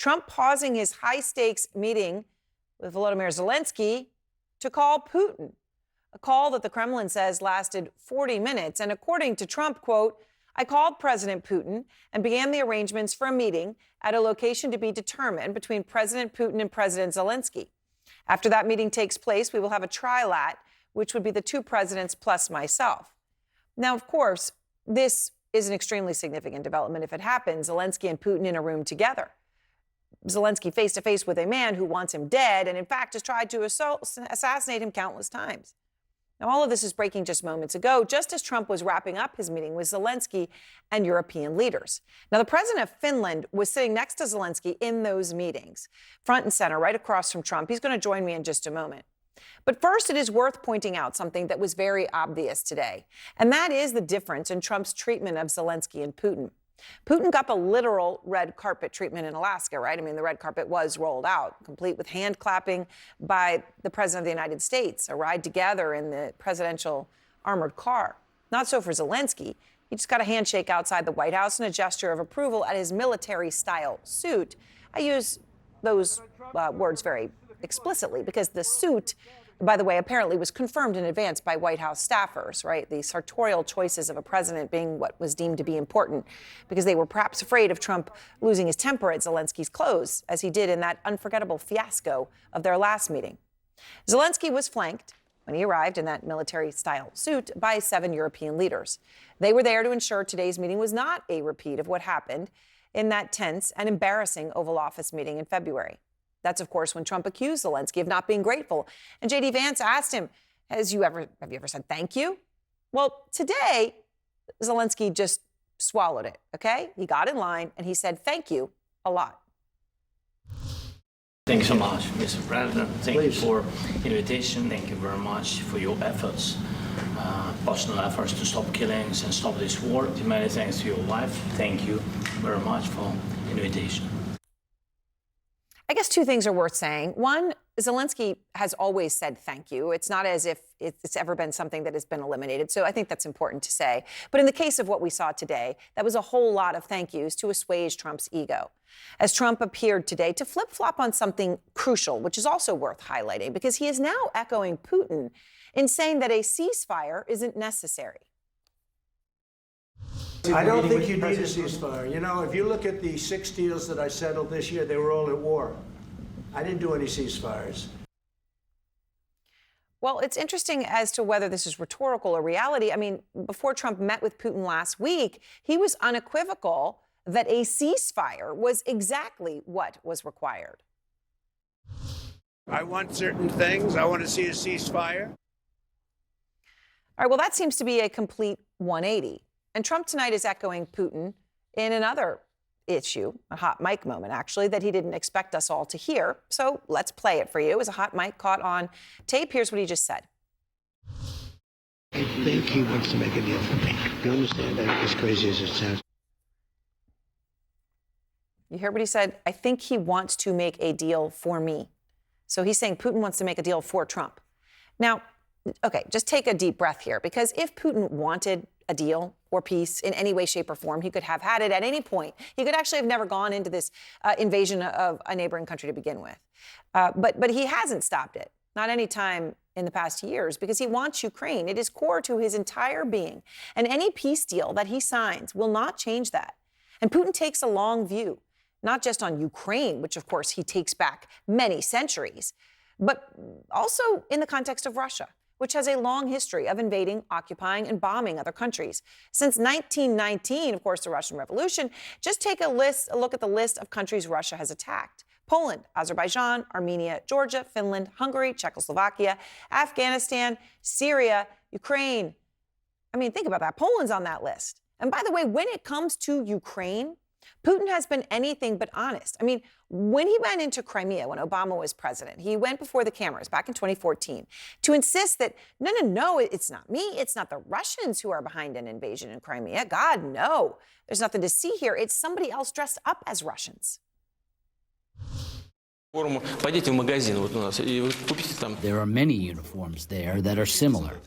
Trump pausing his high-stakes meeting with Volodymyr Zelensky to call Putin, a call that the Kremlin says lasted 40 minutes. And according to Trump, quote, I called President Putin and began the arrangements for a meeting at a location to be determined between President Putin and President Zelensky. After that meeting takes place, we will have a trilat, which would be the two presidents plus myself. Now, of course, this is an extremely significant development if it happens, Zelensky and Putin in a room together. Zelensky face-to-face with a man who wants him dead and, in fact, has tried to assassinate him countless times. Now, all of this is breaking just moments ago, just as Trump was wrapping up his meeting with Zelensky and European leaders. Now, the president of Finland was sitting next to Zelensky in those meetings, front and center, right across from Trump. He's going to join me in just a moment. But first, it is worth pointing out something that was very obvious today, and that is the difference in Trump's treatment of Zelensky and Putin. Putin got the literal red carpet treatment in Alaska, right? I mean, the red carpet was rolled out, complete with hand clapping by the president of the United States, a ride together in the presidential armored car. Not so for Zelensky. He just got a handshake outside the White House and a gesture of approval at his military-style suit. I use those words very explicitly because the suit, by the way, apparently was confirmed in advance by White House staffers, right? The sartorial choices of a president being what was deemed to be important because they were perhaps afraid of Trump losing his temper at Zelensky's close, as he did in that unforgettable fiasco of their last meeting. Zelensky was flanked when he arrived in that military-style suit by 7 European leaders. They were there to ensure today's meeting was not a repeat of what happened in that tense and embarrassing Oval Office meeting in February. That's, of course, when Trump accused Zelensky of not being grateful. And J.D. Vance asked him, have you ever said thank you? Well, today, Zelensky just swallowed it, okay? He got in line and he said thank you a lot. Thank you so much, Mr. President. Thank you for invitation. Thank you very much for your efforts, personal efforts to stop killings and stop this war. Many thanks to your wife. Thank you very much for invitation. I guess two things are worth saying. One, Zelensky has always said thank you. It's not as if it's ever been something that has been eliminated. So I think that's important to say. But in the case of what we saw today, that was a whole lot of thank yous to assuage Trump's ego. As Trump appeared today to flip-flop on something crucial, which is also worth highlighting, because he is now echoing Putin in saying that a ceasefire isn't necessary. I don't think you need a ceasefire. You know, if you look at the 6 deals that I settled this year, they were all at war. I didn't do any ceasefires. Well, it's interesting as to whether this is rhetorical or reality. I mean, before Trump met with Putin last week, he was unequivocal that a ceasefire was exactly what was required. I want certain things. I want to see a ceasefire. All right, well, that seems to be a complete 180. And Trump tonight is echoing Putin in another issue, a hot mic moment, actually, that he didn't expect us all to hear. So let's play it for you. It was a hot mic caught on tape. Here's what he just said. I think he wants to make a deal for me. You understand? As crazy as it sounds. You hear what he said? I think he wants to make a deal for me. So he's saying Putin wants to make a deal for Trump. Now, okay, just take a deep breath here, because if Putin wanted a deal or peace in any way, shape, or form, he could have had it at any point. He could actually have never gone into this invasion of a neighboring country to begin with. But he hasn't stopped it, not any time in the past years, because he wants Ukraine. It is core to his entire being. And any peace deal that he signs will not change that. And Putin takes a long view, not just on Ukraine, which, of course, he takes back many centuries, but also in the context of Russia, which has a long history of invading, occupying, and bombing other countries. Since 1919, of course, the Russian Revolution, just take a look at the list of countries Russia has attacked. Poland, Azerbaijan, Armenia, Georgia, Finland, Hungary, Czechoslovakia, Afghanistan, Syria, Ukraine. I mean, think about that. Poland's on that list. And by the way, when it comes to Ukraine, Putin has been anything but honest. I mean, when he went into Crimea, when Obama was president, he went before the cameras back in 2014 to insist that, no, it's not me. It's not the Russians who are behind an invasion in Crimea. God, no. There's nothing to see here. It's somebody else dressed up as Russians. There are many uniforms there that are similar.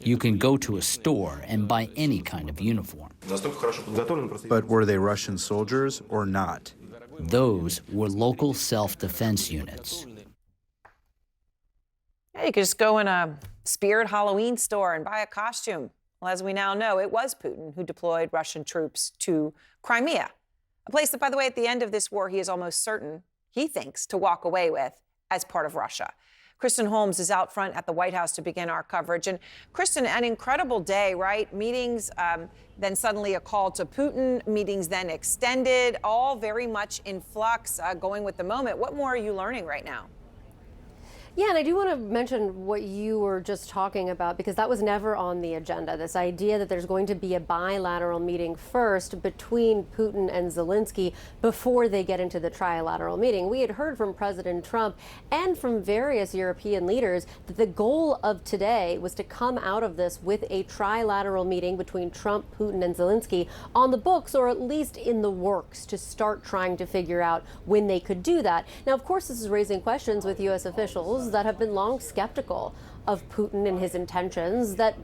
You can go to a store and buy any kind of uniform. But were they Russian soldiers or not? Those were local self-defense units. Yeah, you could just go in a Spirit Halloween store and buy a costume. Well, as we now know, it was Putin who deployed Russian troops to Crimea, a place that, by the way, at the end of this war, he is almost certain, he thinks, to walk away with as part of Russia. Kristen Holmes is out front at the White House to begin our coverage. And Kristen, an incredible day, right? Meetings, then suddenly a call to Putin, meetings then extended, all very much in flux, going with the moment. What more are you learning right now? Yeah, and I do want to mention what you were just talking about, because that was never on the agenda. This idea that there's going to be a bilateral meeting first between Putin and Zelensky before they get into the trilateral meeting. We had heard from President Trump and from various European leaders that the goal of today was to come out of this with a trilateral meeting between Trump, Putin, and Zelensky on the books, or at least in the works, to start trying to figure out when they could do that. Now, of course, this is raising questions with U.S. officials that have been long skeptical of Putin and his intentions, that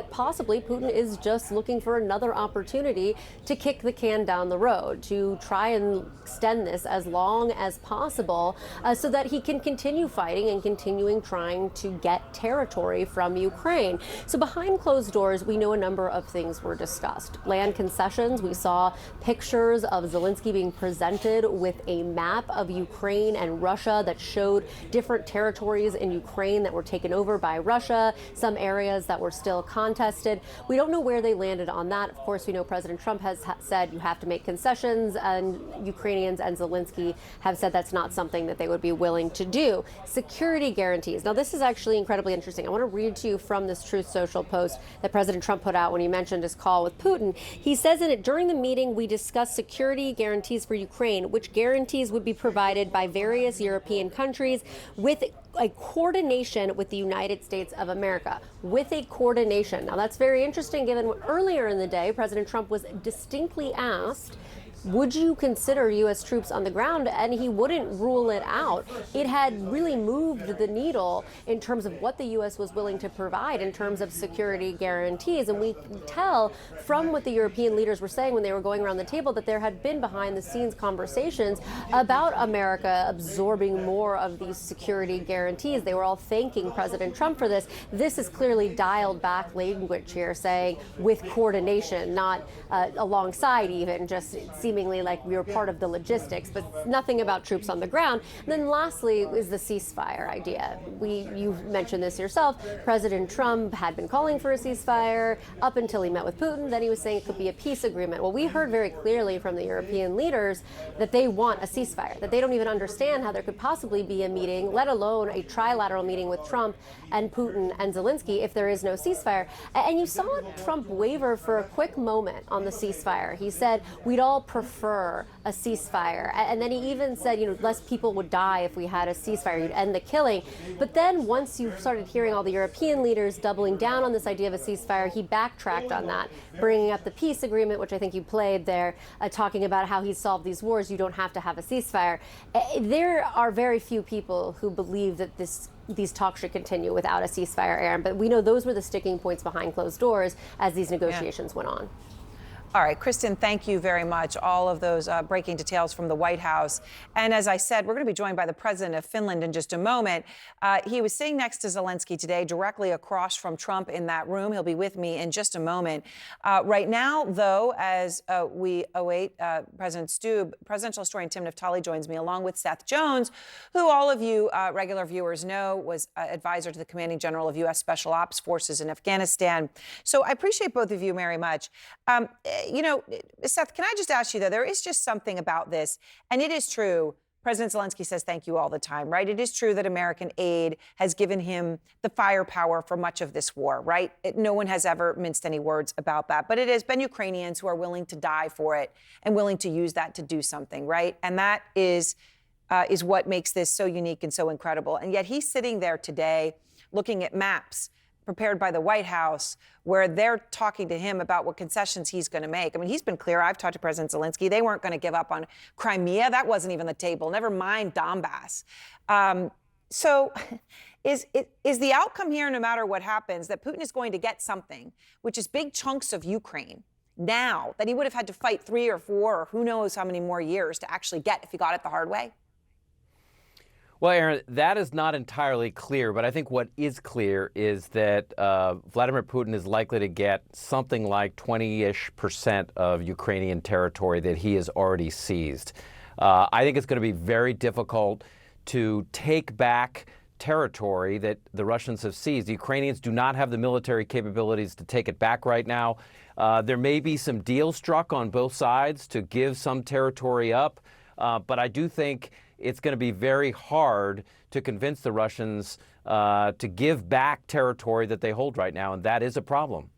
possibly Putin is just looking for another opportunity to kick the can down the road, to try and extend this as long as possible, so that he can continue fighting and continuing trying to get territory from Ukraine. So behind closed doors, we know a number of things were discussed. Land concessions, we saw pictures of Zelensky being presented with a map of Ukraine and Russia that showed different territories in Ukraine that were taken over by Russia, some areas that were still contested. We don't know where they landed on that. Of course, we know President Trump has said you have to make concessions, and Ukrainians and Zelensky have said that's not something that they would be willing to do. Security guarantees. Now, this is actually incredibly interesting. I want to read to you from this Truth Social post that President Trump put out when he mentioned his call with Putin. He says in it, during the meeting, we discussed security guarantees for Ukraine, which guarantees would be provided by various European countries with a coordination with the United States of America, with a coordination. Now, that's very interesting, given what earlier in the day, President Trump was distinctly asked, would you consider U.S. troops on the ground? And he wouldn't rule it out. It had really moved the needle in terms of what the U.S. was willing to provide in terms of security guarantees. And we can tell from what the European leaders were saying when they were going around the table that there had been behind the scenes conversations about America absorbing more of these security guarantees. They were all thanking President Trump for this. This is clearly dialed back language here, saying with coordination, not alongside even, just seemingly like we were part of the logistics, but nothing about troops on the ground. And then lastly is the ceasefire idea. You mentioned this yourself. President Trump had been calling for a ceasefire up until he met with Putin. Then he was saying it could be a peace agreement. Well, we heard very clearly from the European leaders that they want a ceasefire, that they don't even understand how there could possibly be a meeting, let alone a trilateral meeting with Trump and Putin and Zelensky, if there is no ceasefire. And you saw Trump waver for a quick moment on the ceasefire. He said, we'd all prefer a ceasefire. And then he even said, less people would die if we had a ceasefire. You'd end the killing. But then once you started hearing all the European leaders doubling down on this idea of a ceasefire, he backtracked on that, bringing up the peace agreement, which I think you played there, talking about how he's solved these wars. You don't have to have a ceasefire. There are very few people who believe that these talks should continue without a ceasefire, Aaron. But we know those were the sticking points behind closed doors as these negotiations went on. All right, Kristen, thank you very much. All of those breaking details from the White House. And as I said, we're going to be joined by the president of Finland in just a moment. He was sitting next to Zelensky today, directly across from Trump in that room. He'll be with me in just a moment. Right now, though, as we await President Stubb, presidential historian Tim Naftali joins me, along with Seth Jones, who all of you regular viewers know was advisor to the commanding general of U.S. Special Ops Forces in Afghanistan. So I appreciate both of you very much. Seth, can I just ask you, though, there is just something about this, and it is true. President Zelensky says thank you all the time, right? It is true that American aid has given him the firepower for much of this war, right? No one has ever minced any words about that. But it has been Ukrainians who are willing to die for it and willing to use that to do something, right? And that is what makes this so unique and so incredible. And yet he's sitting there today looking at maps prepared by the White House, where they're talking to him about what concessions he's going to make. I mean, he's been clear. I've talked to President Zelensky. They weren't going to give up on Crimea. That wasn't even the table. Never mind Donbass. So is the outcome here, no matter what happens, that Putin is going to get something, which is big chunks of Ukraine, now that he would have had to fight 3 or 4 or who knows how many more years to actually get if he got it the hard way? Well, Aaron, that is not entirely clear, but I think what is clear is that Vladimir Putin is likely to get something like 20-ish% of Ukrainian territory that he has already seized. I think it's going to be very difficult to take back territory that the Russians have seized. The Ukrainians do not have the military capabilities to take it back right now. There may be some deals struck on both sides to give some territory up, but I do think it's going to be very hard to convince the Russians to give back territory that they hold right now, and that is a problem.